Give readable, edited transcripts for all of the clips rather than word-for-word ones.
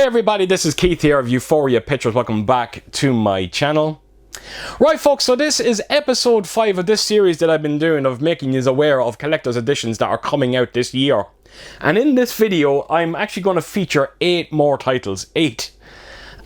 Hey everybody, this is Keith here of Euphoria Pictures. Welcome back to my channel. Right folks, so this is episode 5 of this series that I've been doing of making you aware of collector's editions that are coming out this year. And in this video, I'm actually going to feature 8 more titles. 8.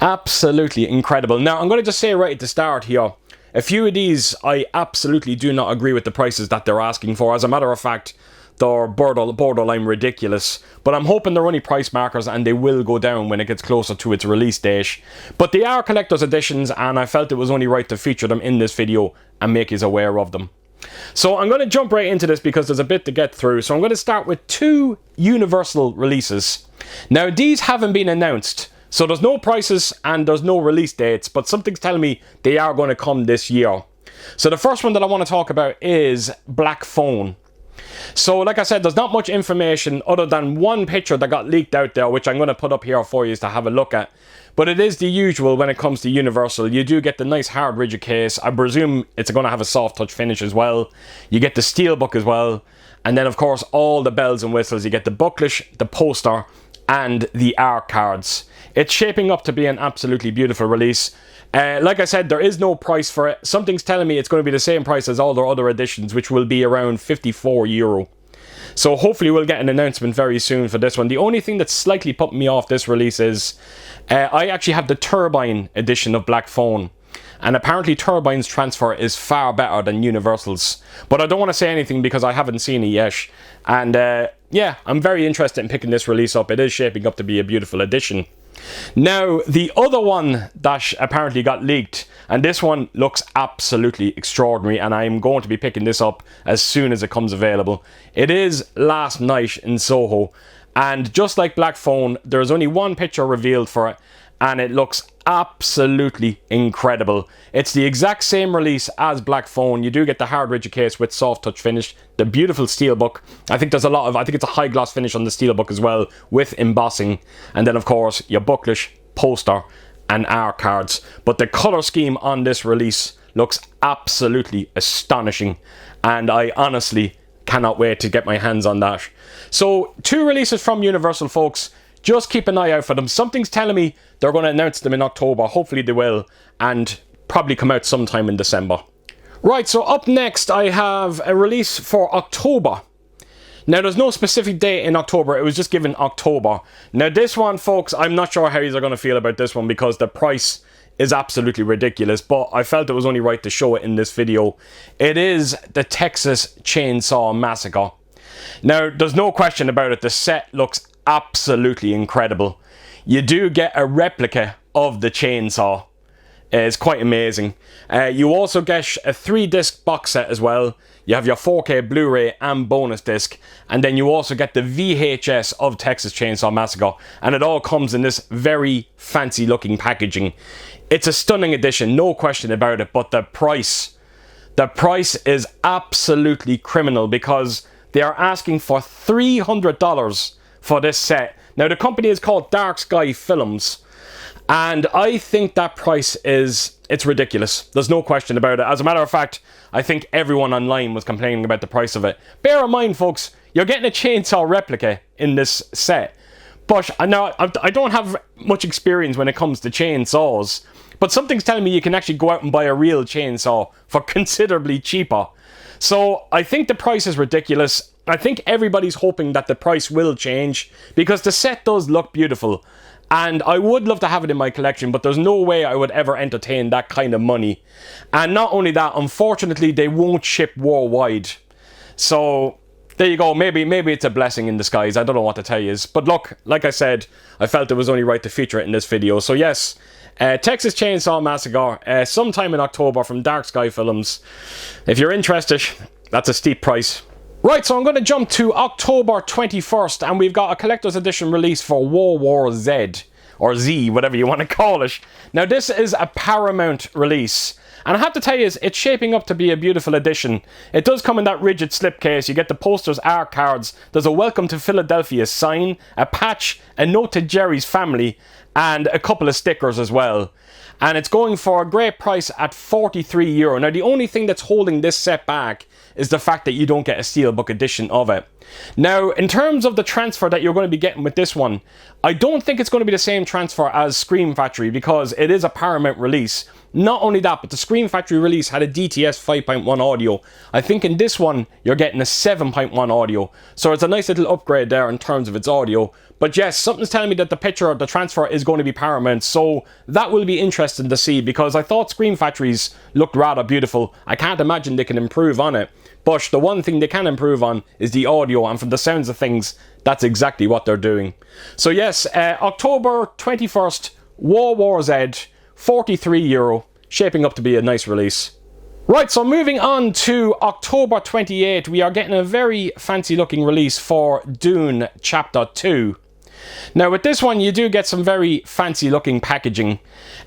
Absolutely incredible. Now, I'm going to just say right at the start here, a few of these I absolutely do not agree with the prices that they're asking for. As a matter of fact, they're borderline ridiculous, but I'm hoping they're only price markers and they will go down when it gets closer to its release date. But they are collector's editions and I felt it was only right to feature them in this video and make you aware of them. So I'm going to jump right into this because there's a bit to get through. So I'm going to start with 2 Universal releases. Now these haven't been announced, so there's no prices and there's no release dates, but something's telling me they are going to come this year. So the first one that I want to talk about is Black Phone. So like I said, there's not much information other than one picture that got leaked out there, which I'm going to put up here for you to have a look at. But it is the usual when it comes to Universal. You do get the nice hard rigid case. I presume it's going to have a soft touch finish as well. You get the steelbook as well. And then of course all the bells and whistles. You get the booklet, the poster and the art cards. It's shaping up to be an absolutely beautiful release. Like I said, there is no price for it. Something's telling me it's going to be the same price as all their other editions, which will be around €54. So hopefully we'll get an announcement very soon for this one. The only thing that's slightly putting me off this release is I actually have the Turbine edition of Black Phone. And apparently Turbine's transfer is far better than Universal's. But I don't want to say anything because I haven't seen it yet. And yeah, I'm very interested in picking this release up. It is shaping up to be a beautiful edition. Now, the other one that apparently got leaked, and this one looks absolutely extraordinary, and I'm going to be picking this up as soon as it comes available. It is Last Night in Soho, and just like Black Phone, there's only one picture revealed for it, and it looks absolutely incredible. It's the exact same release as Black Phone. You do get the hard rigid case with soft touch finish, the beautiful steelbook. I think it's a high gloss finish on the steelbook as well with embossing, and then of course your booklet, poster and art cards. But the color scheme on this release looks absolutely astonishing, and I honestly cannot wait to get my hands on that. So 2 releases from Universal, folks. Just keep an eye out for them. Something's telling me they're going to announce them in October. Hopefully they will. And probably come out sometime in December. Right, so up next I have a release for October. Now there's no specific date in October. It was just given October. Now this one, folks, I'm not sure how you're going to feel about this one because the price is absolutely ridiculous. But I felt it was only right to show it in this video. It is the Texas Chainsaw Massacre. Now there's no question about it. The set looks absolutely incredible. You do get a replica of the chainsaw. It's quite amazing. You also get a 3-disc box set as well. You have your 4K Blu-ray and bonus disc, and then you also get the VHS of Texas Chainsaw Massacre, and it all comes in this very fancy looking packaging. It's a stunning edition, no question about it, but the price is absolutely criminal because they are asking for $300 for this set. Now the company is called Dark Sky Films, and I think that price it's ridiculous. There's no question about it. As a matter of fact, I think everyone online was complaining about the price of it. Bear in mind, folks, you're getting a chainsaw replica in this set. But now I don't have much experience when it comes to chainsaws, but something's telling me you can actually go out and buy a real chainsaw for considerably cheaper. So I think the price is ridiculous. I think everybody's hoping that the price will change because the set does look beautiful. And I would love to have it in my collection, but there's no way I would ever entertain that kind of money. And not only that, unfortunately, they won't ship worldwide. So there you go. Maybe it's a blessing in disguise. I don't know what to tell you. But look, like I said, I felt it was only right to feature it in this video. So yes, Texas Chainsaw Massacre, sometime in October from Dark Sky Films. If you're interested, that's a steep price. Right, so I'm going to jump to October 21st, and we've got a collector's edition release for World War Z, or Z, whatever you want to call it. Now, this is a Paramount release, and I have to tell you, it's shaping up to be a beautiful edition. It does come in that rigid slipcase. You get the posters, art cards, there's a Welcome to Philadelphia sign, a patch, a note to Jerry's family, and a couple of stickers as well. And it's going for a great price at €43. Now, the only thing that's holding this set back is the fact that you don't get a steelbook edition of it. Now, in terms of the transfer that you're going to be getting with this one, I don't think it's going to be the same transfer as Scream Factory because it is a Paramount release. Not only that, but the Scream Factory release had a DTS 5.1 audio. I think in this one, you're getting a 7.1 audio. So it's a nice little upgrade there in terms of its audio. But yes, something's telling me that the picture of the transfer is going to be Paramount. So that will be interesting to see because I thought Scream Factories looked rather beautiful. I can't imagine they can improve on it. But the one thing they can improve on is the audio, and from the sounds of things, that's exactly what they're doing. So yes, October 21st, World War Z, €43, shaping up to be a nice release. Right, so moving on to October 28th, we are getting a very fancy looking release for Dune Chapter 2. Now with this one, you do get some very fancy looking packaging.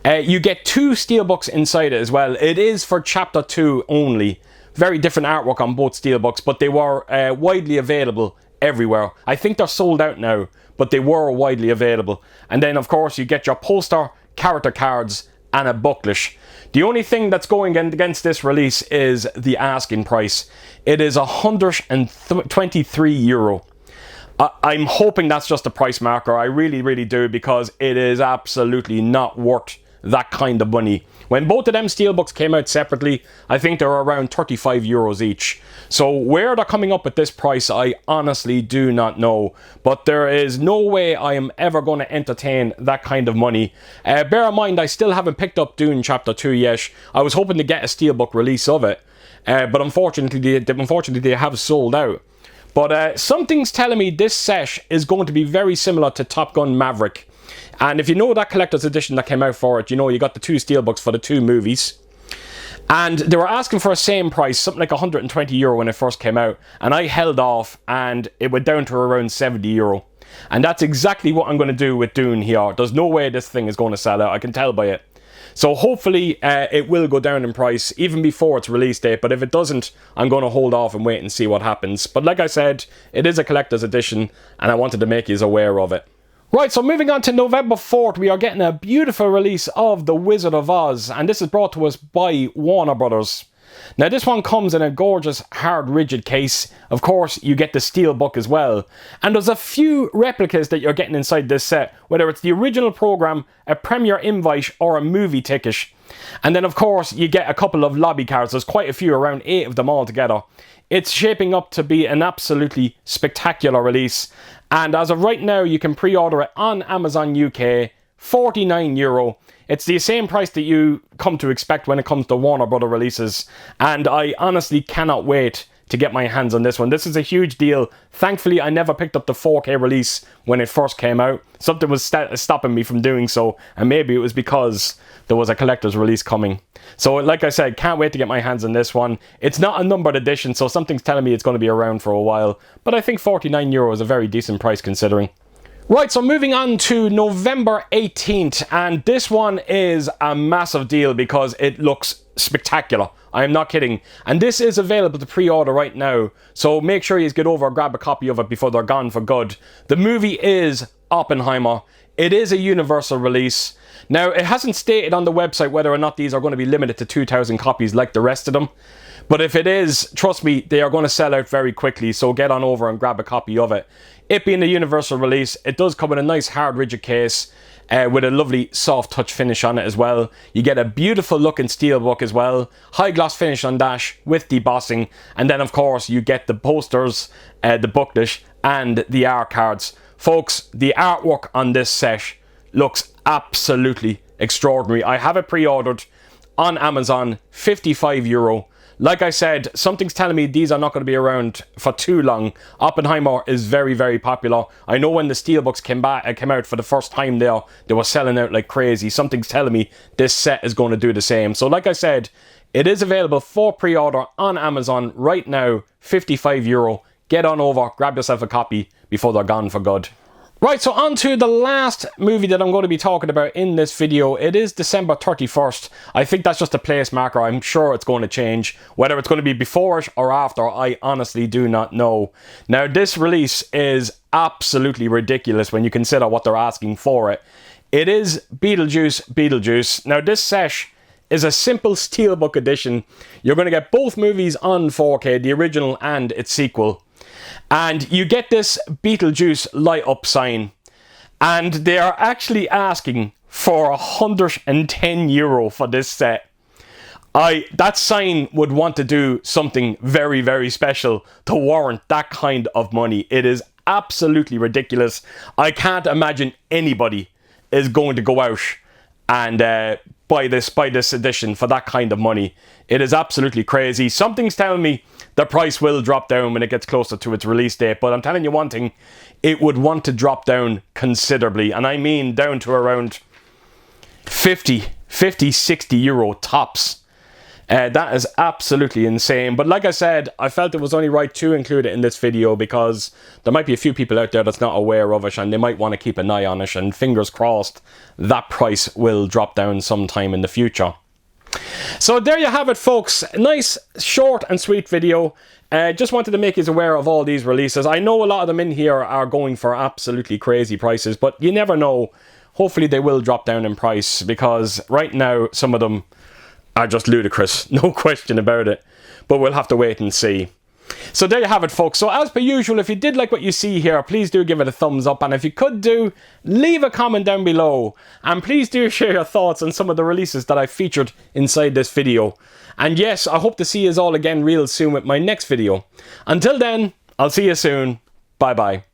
You get 2 steelbooks inside it as well. It is for Chapter 2 only. Very different artwork on both steelbooks, but they were widely available everywhere. I think they're sold out now, but they were widely available. And then of course you get your poster, character cards, and a booklet. The only thing that's going against this release is the asking price. It is €123. I'm hoping that's just a price marker. I really do, because it is absolutely not worth that kind of money. When both of them steelbooks came out separately, I think they were around €35 each. So where they're coming up with this price, I honestly do not know. But there is no way I am ever going to entertain that kind of money. Bear in mind, I still haven't picked up Dune Chapter 2 yet. I was hoping to get a steelbook release of it. But unfortunately they have sold out. But something's telling me this set is going to be very similar to Top Gun Maverick. And if you know that collector's edition that came out for it, you know you got the 2 steelbooks for the 2 movies. And they were asking for a same price, something like €120 when it first came out. And I held off and it went down to around €70. And that's exactly what I'm going to do with Dune here. There's no way this thing is going to sell out, I can tell by it. So hopefully it will go down in price even before its release date. But if it doesn't, I'm going to hold off and wait and see what happens. But like I said, it is a collector's edition and I wanted to make you aware of it. Right, so moving on to November 4th, we are getting a beautiful release of The Wizard of Oz, and this is brought to us by Warner Brothers. Now this one comes in a gorgeous hard rigid case. Of course you get the steelbook as well, and there's a few replicas that you're getting inside this set, whether it's the original program, a premiere invite, or a movie ticket. And then of course you get a couple of lobby cards. There's quite a few, around 8 of them all together. It's shaping up to be an absolutely spectacular release, and as of right now you can pre-order it on Amazon UK, €49. It's the same price that you come to expect when it comes to Warner Brother releases, and I honestly cannot wait to get my hands on this one. This is a huge deal. Thankfully, I never picked up the 4K release when it first came out. Something was stopping me from doing so, and maybe it was because there was a collector's release coming. So, like I said, can't wait to get my hands on this one. It's not a numbered edition, so something's telling me it's going to be around for a while, but I think €49 is a very decent price considering. Right, so moving on to November 18th, and this one is a massive deal because it looks spectacular. I am not kidding. And this is available to pre-order right now, so make sure you get over and grab a copy of it before they're gone for good. The movie is Oppenheimer. It is a universal release. Now, it hasn't stated on the website whether or not these are going to be limited to 2,000 copies like the rest of them. But if it is, trust me, they are going to sell out very quickly, so get on over and grab a copy of it. It being a universal release, it does come in a nice hard rigid case with a lovely soft touch finish on it as well. You get a beautiful looking steelbook as well, high gloss finish on dash with debossing, and then of course you get the posters, the booklet, and the art cards. Folks, the artwork on this set looks absolutely extraordinary. I have it pre-ordered on Amazon, €55. Like I said, something's telling me these are not going to be around for too long. Oppenheimer is very, very popular. I know when the steelbooks came out for the first time there, they were selling out like crazy. Something's telling me this set is going to do the same. So like I said, it is available for pre-order on Amazon right now, €55. Get on over, grab yourself a copy before they're gone for good. Right, so on to the last movie that I'm going to be talking about in this video. It is December 31st. I think that's just a place marker. I'm sure it's going to change. Whether it's going to be before it or after, I honestly do not know. Now, this release is absolutely ridiculous when you consider what they're asking for it. It is Beetlejuice. Now this set is a simple steelbook edition. You're going to get both movies on 4K, the original and its sequel. And you get this Beetlejuice light up sign. And they are actually asking for €110 for this set. That sign would want to do something very, very special to warrant that kind of money. It is absolutely ridiculous. I can't imagine anybody is going to go out and buy this edition for that kind of money. It is absolutely crazy. Something's telling me the price will drop down when it gets closer to its release date, but I'm telling you one thing, it would want to drop down considerably, and I mean down to around 50, 60 euro tops. That is absolutely insane. But like I said, I felt it was only right to include it in this video because there might be a few people out there that's not aware of it and they might want to keep an eye on it, and fingers crossed that price will drop down sometime in the future. So there you have it, folks. Nice, short and sweet video. Just wanted to make you aware of all these releases. I know a lot of them in here are going for absolutely crazy prices, but you never know. Hopefully they will drop down in price, because right now some of them are just ludicrous, no question about it, but we'll have to wait and see. So there you have it, folks. So as per usual, if you did like what you see here, please do give it a thumbs up, and if you could do, leave a comment down below, and please do share your thoughts on some of the releases that I featured inside this video. And yes, I hope to see you all again real soon with my next video. Until then, I'll see you soon. Bye bye.